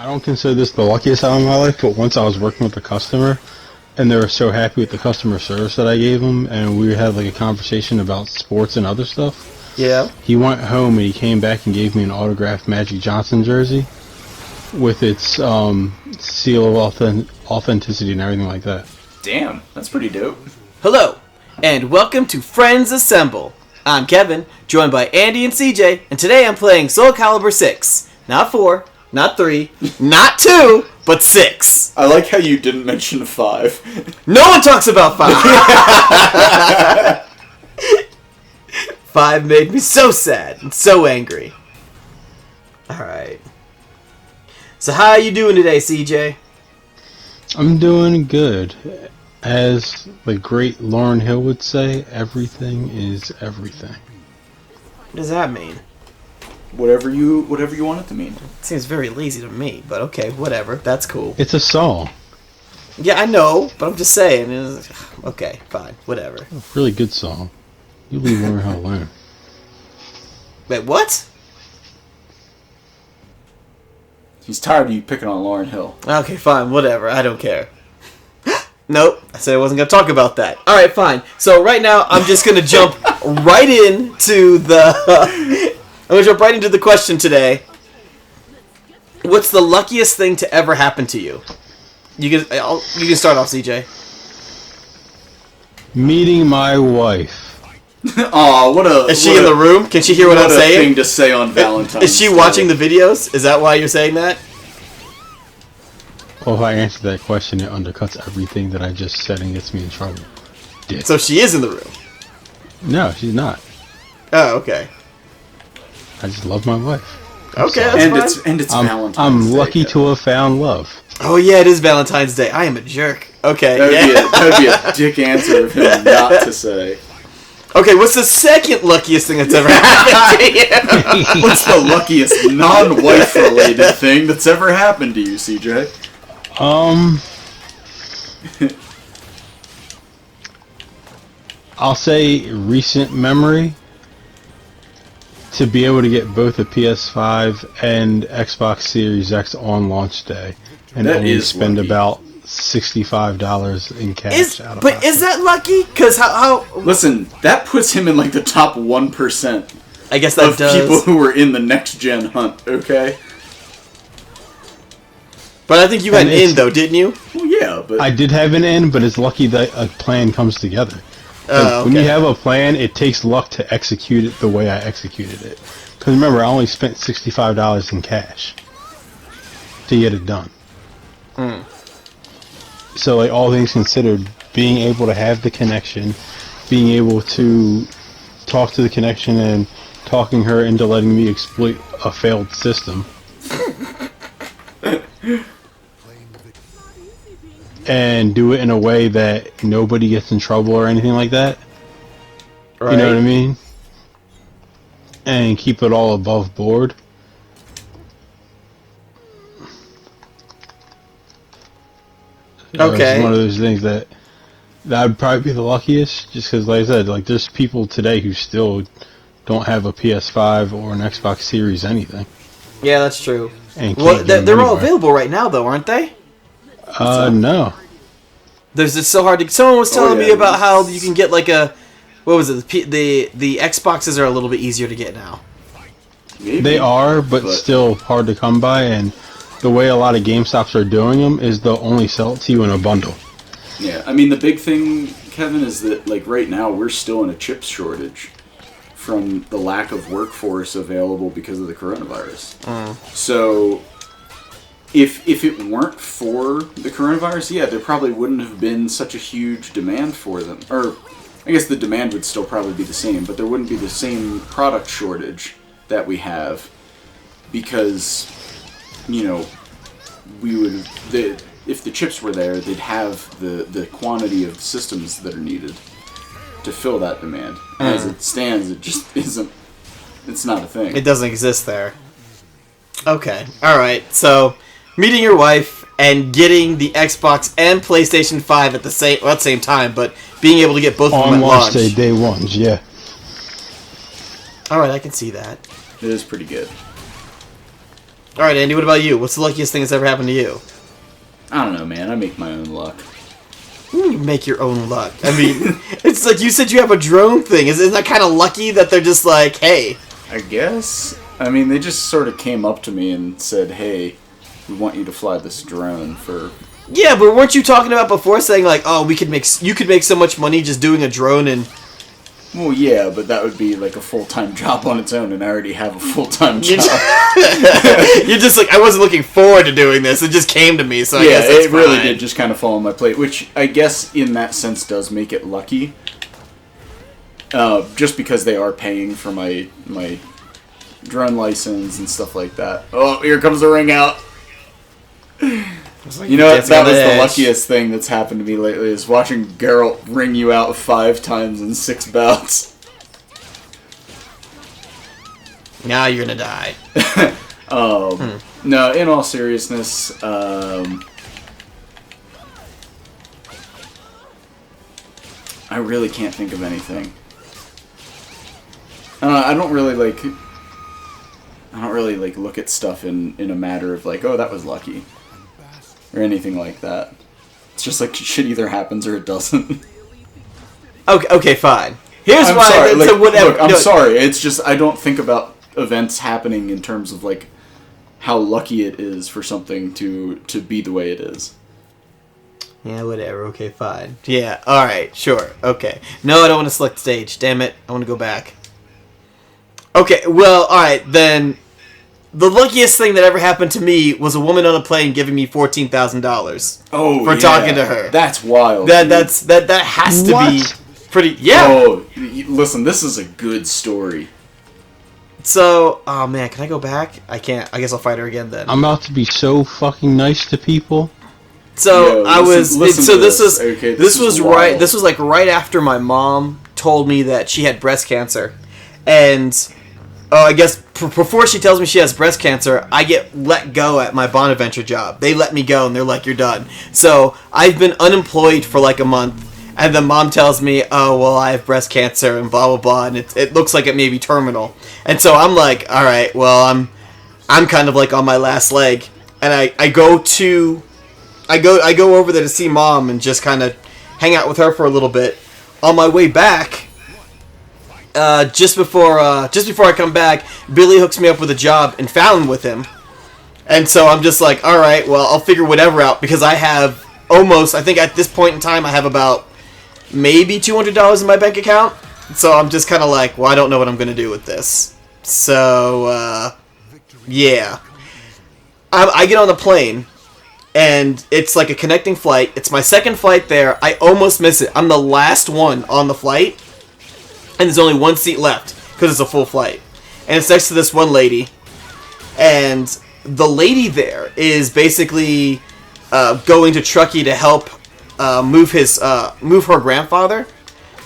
don't consider this the luckiest time of my life, but once I was working with a customer, and they were so happy with the customer service that I gave them, and we had like a conversation about sports and other stuff. Yeah. He went home and he came back and gave me an autographed Magic Johnson jersey with its seal of authenticity and everything like that. Damn, that's pretty dope. Hello, and welcome to Friends Assemble. I'm Kevin, joined by Andy and CJ, and today I'm playing Soul Calibur 6. Not 4, not 3, not 2, but 6. I like how you didn't mention 5. No one talks about 5. 5 made me so sad and so angry. Alright. So how are you doing today, CJ? I'm doing good. As the great Lauryn Hill would say, everything is everything. What does that mean? Whatever you want it to mean. It seems very lazy to me, but okay, whatever. That's cool. It's a song. Yeah, I know, but I'm just saying. Okay, fine, whatever. A really good song. You leave Lauryn Hill alone. Wait, what? He's tired of you picking on Lauryn Hill. Okay, fine, whatever. I don't care. Nope, I said I wasn't going to talk about that. Alright, fine. So right now, I'm just going to jump right into the... I'm going to jump right into the question today. What's the luckiest thing to ever happen to you? You can start off, CJ. Meeting my wife. Aw, what a... Is she in the room? Can she hear what I'm saying? What a thing to say on Valentine's Is she Day. watching the videos? Is that why you're saying that? Well, if I answer that question, it undercuts everything that I just said and gets me in trouble. Dick. So she is in the room? No, she's not. Oh, okay. I just love my wife. Okay, sorry. that's fine. And it's Valentine's Day. I'm lucky Kevin. to have found love. Oh yeah, it is Valentine's Day. I am a jerk. Okay, That would be a dick answer of him not to say. Okay, what's the second luckiest thing that's ever happened to you? What's the luckiest non-wife related thing that's ever happened to you, CJ? I'll say recent memory. To be able to get both a PS5 and Xbox Series X on launch day, and That only is spend lucky. about $65 in cash. Is out of but pocket. is that lucky? Because how? Listen, that puts him in like the top 1% I guess that of does. people who are in the next gen hunt, okay? But I think you had And an it's- in though, didn't you? Well, yeah, but... I did have an in, but it's lucky that a plan comes together. Oh, When you okay. have a plan, it takes luck to execute it the way I executed it. Because remember, I only spent $65 in cash to get it done. So, like, all things considered, being able to have the connection, being able to talk to the connection and talking her into letting me exploit a failed system. And do it in a way that nobody gets in trouble or anything like that. Right. You know what I mean? And keep it all above board. Okay. It's one of those things that would probably be the luckiest, just because, like I said, like there's people today who still don't have a PS5 or an Xbox Series anything. Yeah, that's true. And Well, can't get them they're all anywhere. available right now, though, aren't they? No. There's it's so hard to. Someone was telling me yeah. about how you can get like a. What was it? The Xboxes are a little bit easier to get now. Maybe, They are, but still hard to come by, and the way a lot of GameStops are doing them is they'll only sell it to you in a bundle. Yeah, I mean, the big thing, Kevin, is that, like, right now we're still in a chip shortage from the lack of workforce available because of the coronavirus. So, if it weren't for the coronavirus, yeah, there probably wouldn't have been such a huge demand for them. Or, I guess the demand would still probably be the same, but there wouldn't be the same product shortage that we have because, you know, we would... if the chips were there, they'd have the quantity of systems that are needed to fill that demand. As it stands, it just isn't. It's not a thing. It doesn't exist there. Okay. Alright. So, meeting your wife and getting the Xbox and PlayStation 5 at the same time, but being able to get both of them On at launch launch. day ones, yeah. Alright, I can see that. It is pretty good. All right, Andy. What about you? What's the luckiest thing that's ever happened to you? I don't know, man. I make my own luck. You make your own luck. I mean, it's like you said you have a drone thing. Isn't that kind of lucky that they're just like, hey? I guess. I mean, they just sort of came up to me and said, "Hey, we want you to fly this drone for." Yeah, but weren't you talking about before saying like, oh, you could make so much money just doing a drone and. Well, yeah, but that would be like a full-time job on its own, and I already have a full-time job. You're just like, I wasn't looking forward to doing this. It just came to me, so I Yeah, guess that's it really fine. did just kind of fall on my plate, which I guess in that sense does make it lucky. Just because they are paying for my drone license and stuff like that. Oh, here comes the ring out. You know what? That was the luckiest thing that's happened to me lately, is watching Geralt ring you out 5 times in 6 bouts. Now you're gonna die. No, in all seriousness, I really can't think of anything. I don't really look at stuff in a matter of like, oh, that was lucky, or anything like that. It's just like shit either happens or it doesn't. Okay, fine. Here's I'm why. sorry. So Like, whatever. look, I'm sorry. It's just I don't think about events happening in terms of like how lucky it is for something to be the way it is. Yeah, whatever. Okay, fine. Yeah. All right. Sure. Okay. No, I don't want to select stage. Damn it. I want to go back. Okay. Well. All right then. The luckiest thing that ever happened to me was a woman on a plane giving me $14,000. Oh, for talking to her. That's wild. That dude. that has to be What? pretty. Yeah. Oh, listen, this is a good story. So, oh man, can I go back? I can't. I guess I'll fight her again then. I'm about to be so fucking nice to people. So Yo, I listen was. So to this this. was. Okay, this this was is right. wild. This was like right after my mom told me that she had breast cancer, and I guess before she tells me she has breast cancer, I get let go at my Bonaventure job. They let me go, and they're like, "You're done." So I've been unemployed for like a month, and then mom tells me, "Oh well, I have breast cancer," and blah blah blah, and it looks like it may be terminal. And so I'm like, "All right, well I'm kind of like on my last leg," and I go over there to see mom and just kind of hang out with her for a little bit. On my way back, just before I come back, Billy hooks me up with a job in Fallon with him, and so I'm just like, all right, well I'll figure whatever out because I have almost. I think at this point in time I have about maybe $200 in my bank account. So I'm just kind of like, well, I don't know what I'm gonna do with this. So yeah, I get on the plane. And it's like a connecting flight. It's my second flight there. I almost miss it. I'm the last one on the flight. And there's only one seat left. Because it's a full flight. And it's next to this one lady. And the lady there is basically going to Truckee to help move her grandfather.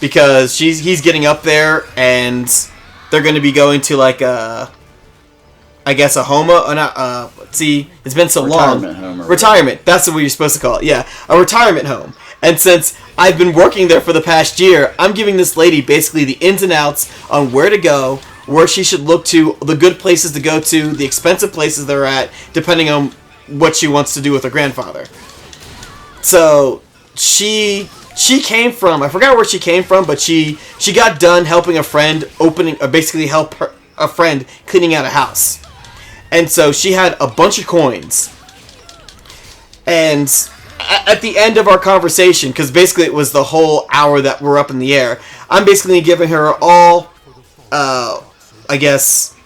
Because he's getting up there. And they're going to be going to like I guess a home, see, it's been so long. Retirement, that's what you're supposed to call it, yeah. A retirement home. And since I've been working there for the past year, I'm giving this lady basically the ins and outs on where to go, where she should look to, the good places to go to, the expensive places they're at, depending on what she wants to do with her grandfather. So, she came from, I forgot where she came from, but she got done helping a friend basically help a friend cleaning out a house. And so she had a bunch of coins. And at the end of our conversation, because basically it was the whole hour that we're up in the air, I'm basically giving her all, I guess,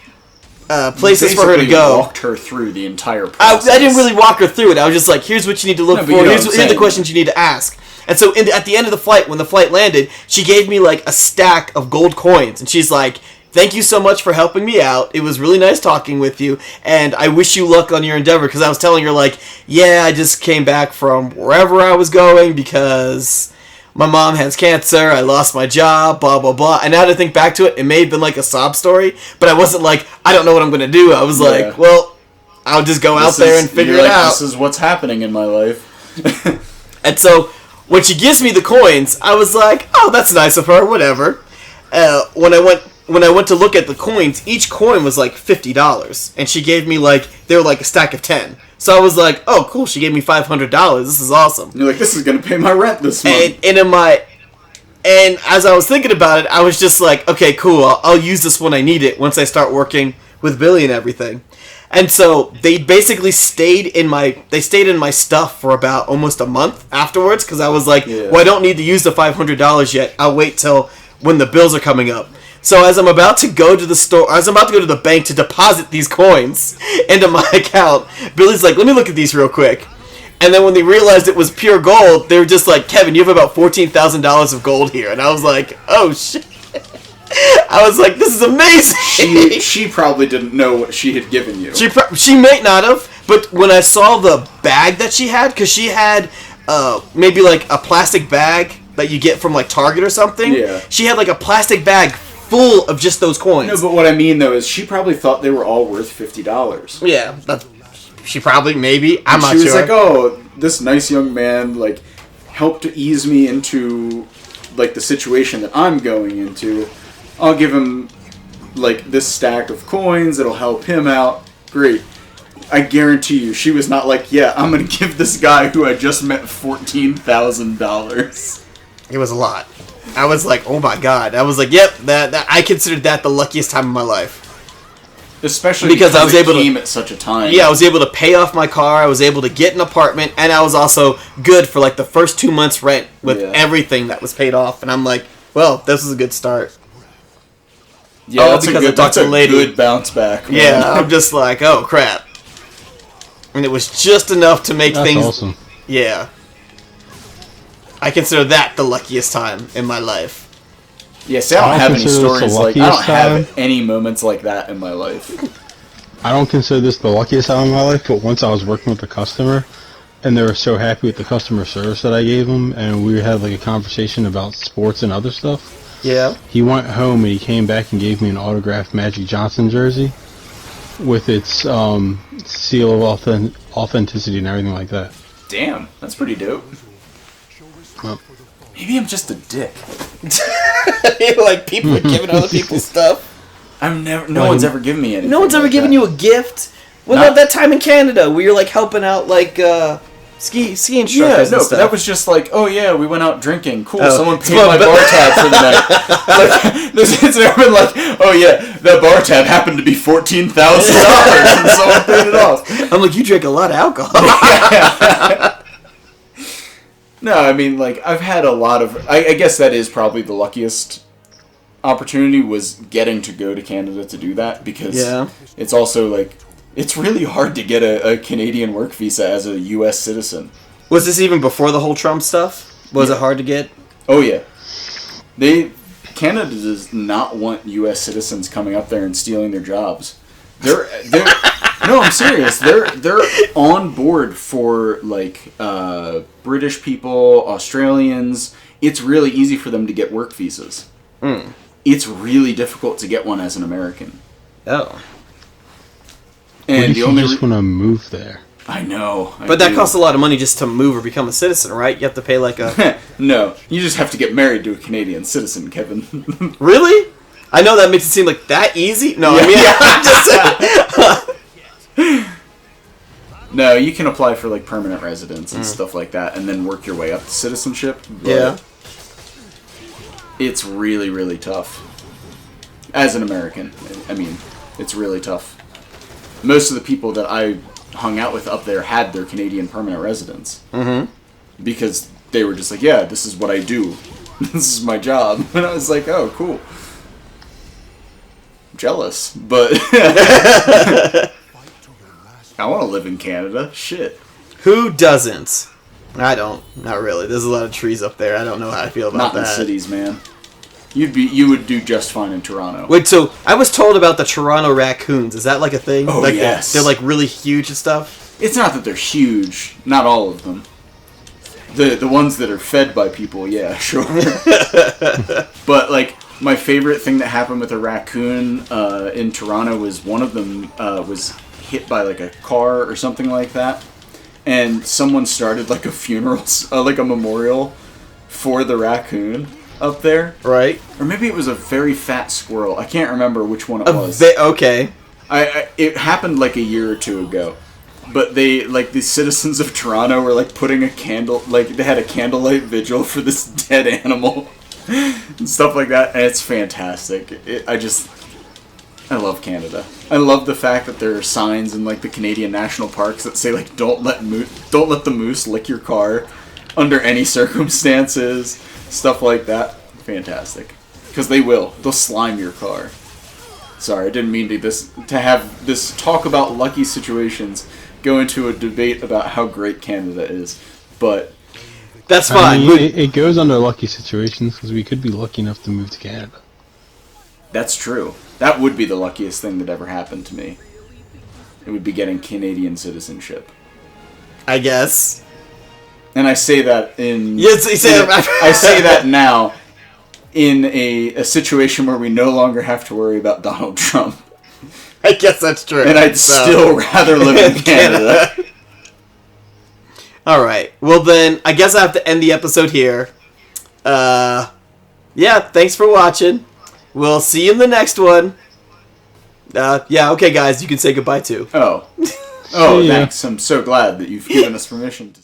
places for her to go. Walked her through the entire process. I didn't really walk her through it. I was just like, here's what you need to look for. Here's the questions you need to ask. And so at the end of the flight, when the flight landed, she gave me like a stack of gold coins. And she's like, thank you so much for helping me out. It was really nice talking with you, and I wish you luck on your endeavor, because I was telling her, like, yeah, I just came back from wherever I was going because my mom has cancer, I lost my job, blah, blah, blah. And now to think back to it, it may have been like a sob story, but I wasn't like, I don't know what I'm going to do. I was like, well, I'll just go out there and figure it out. This is what's happening in my life. And so when she gives me the coins, I was like, oh, that's nice of her, whatever. When I went when I went to look at the coins, each coin was like $50, and she gave me they were like a stack of 10. So I was like, oh, cool, she gave me $500. This is awesome. You're like, this is gonna pay my rent this month. And as I was thinking about it, I was just like, okay, cool, I'll use this when I need it once I start working with Billy and everything. And so they basically stayed in my stuff for about almost a month afterwards, because I was like, well, I don't need to use the $500 yet. I'll wait till when the bills are coming up. So as I'm about to go to the bank to deposit these coins into my account, Billy's like, let me look at these real quick. And then when they realized it was pure gold, they were just like, Kevin, you have about $14,000 of gold here. And I was like, oh, shit. I was like, this is amazing. She probably didn't know what she had given you. She may not have, but when I saw the bag that she had, because she had maybe like a plastic bag that you get from like Target or something. Yeah. She had like a plastic bag full of just those coins. No, but what I mean though is she probably thought they were all worth $50. Yeah, she probably, maybe. I'm not sure. She was like, oh, this nice young man like helped to ease me into like the situation that I'm going into. I'll give him like this stack of coins. It'll help him out. Great. I guarantee you, she was not like, yeah, I'm going to give this guy who I just met $14,000. It was a lot. I was like, oh my god. I was like, yep, that I considered that the luckiest time of my life. Especially because I was able to came at such a time. Yeah, I was able to pay off my car. I was able to get an apartment, and I was also good for like the first 2 months' rent with everything that was paid off. And I'm like, well, this is a good start. Yeah, that's a good bounce back. Man. Yeah, I'm just like, oh crap. And it was just enough to make things. Awesome. Yeah. I consider that the luckiest time in my life. Yeah, see, I don't have any stories like I don't have any moments like that in my life. I don't consider this the luckiest time of my life, but once I was working with a customer, and they were so happy with the customer service that I gave them, and we had like a conversation about sports and other stuff. Yeah. He went home and he came back and gave me an autographed Magic Johnson jersey with its seal of authenticity and everything like that. Damn, that's pretty dope. Well, maybe I'm just a dick. Like people are giving other people stuff. No one's ever given me anything. No one's ever given you a gift. What about that time in Canada where you're like helping out like ski instructors? Yeah, and stuff? that was just like, oh yeah, we went out drinking. Cool, Oh. someone paid my bar tab for the night. Like, it's never been like, oh yeah, that bar tab happened to be $14,000 and someone paid it off. I'm like, you drink a lot of alcohol. No, I mean, like, I've had a lot of... I guess that is probably the luckiest opportunity was getting to go to Canada to do that, because it's also, like, it's really hard to get a Canadian work visa as a U.S. citizen. Was this even before the whole Trump stuff? Was it hard to get? Oh, yeah. Canada does not want U.S. citizens coming up there and stealing their jobs. They're no, I'm serious. They're on board for like British people, Australians. It's really easy for them to get work visas. It's really difficult to get one as an American. Oh. And what if the you only just want to move there? I know. But that costs a lot of money just to move or become a citizen, right? You have to pay like a... No, you just have to get married to a Canadian citizen, Kevin. Really? I know that makes it seem like that easy. No, Yeah. I mean, I'm just... No, you can apply for like permanent residence and stuff like that, and then work your way up to citizenship. But Yeah. It's really, really tough. As an American, I mean, it's really tough. Most of the people that I hung out with up there had their Canadian permanent residence. Mm-hmm. Because they were just like, yeah, this is what I do. This is my job. And I was like, oh, cool. Jealous, but I want to live in Canada. Shit. Who doesn't? I don't. Not really. There's a lot of trees up there. I don't know how I feel about Not that. in the cities, man. You would do just fine in Toronto. Wait, so I was told about the Toronto raccoons. Is that like a thing? Oh, like yes. They're like really huge and stuff? It's not that they're huge. Not all of them. The ones that are fed by people, yeah, sure. But like my favorite thing that happened with a raccoon in Toronto was one of them was hit by like a car or something like that, and someone started like a funeral, like a memorial for the raccoon. up there. Right. Or maybe it was a very fat squirrel. I can't remember which one it was. Okay. It happened like a year or two ago. But they, like, the citizens of Toronto were, like, putting a candle, like, they had a candlelight vigil for this dead animal. And stuff like that, and it's fantastic. I love Canada. I love the fact that there are signs in, like, the Canadian national parks that say, like, don't let the moose lick your car under any circumstances. Stuff like that. Fantastic. Because they will. They'll slime your car. Sorry, I didn't mean to have this talk about lucky situations go into a debate about how great Canada is, but that's I fine. mean, it goes under lucky situations because we could be lucky enough to move to Canada. that's true. That would be the luckiest thing that ever happened to me. It would be getting Canadian citizenship. I guess. And I say that in... Yes, you say that. I say that now in a situation where we no longer have to worry about Donald Trump. I guess that's true. And I'd still rather live in Canada. Alright. Well then, I guess I have to end the episode here. Yeah, thanks for watching. We'll see you in the next one. Yeah, okay guys, you can say goodbye too. Oh, See ya. thanks. I'm so glad that you've given us permission to...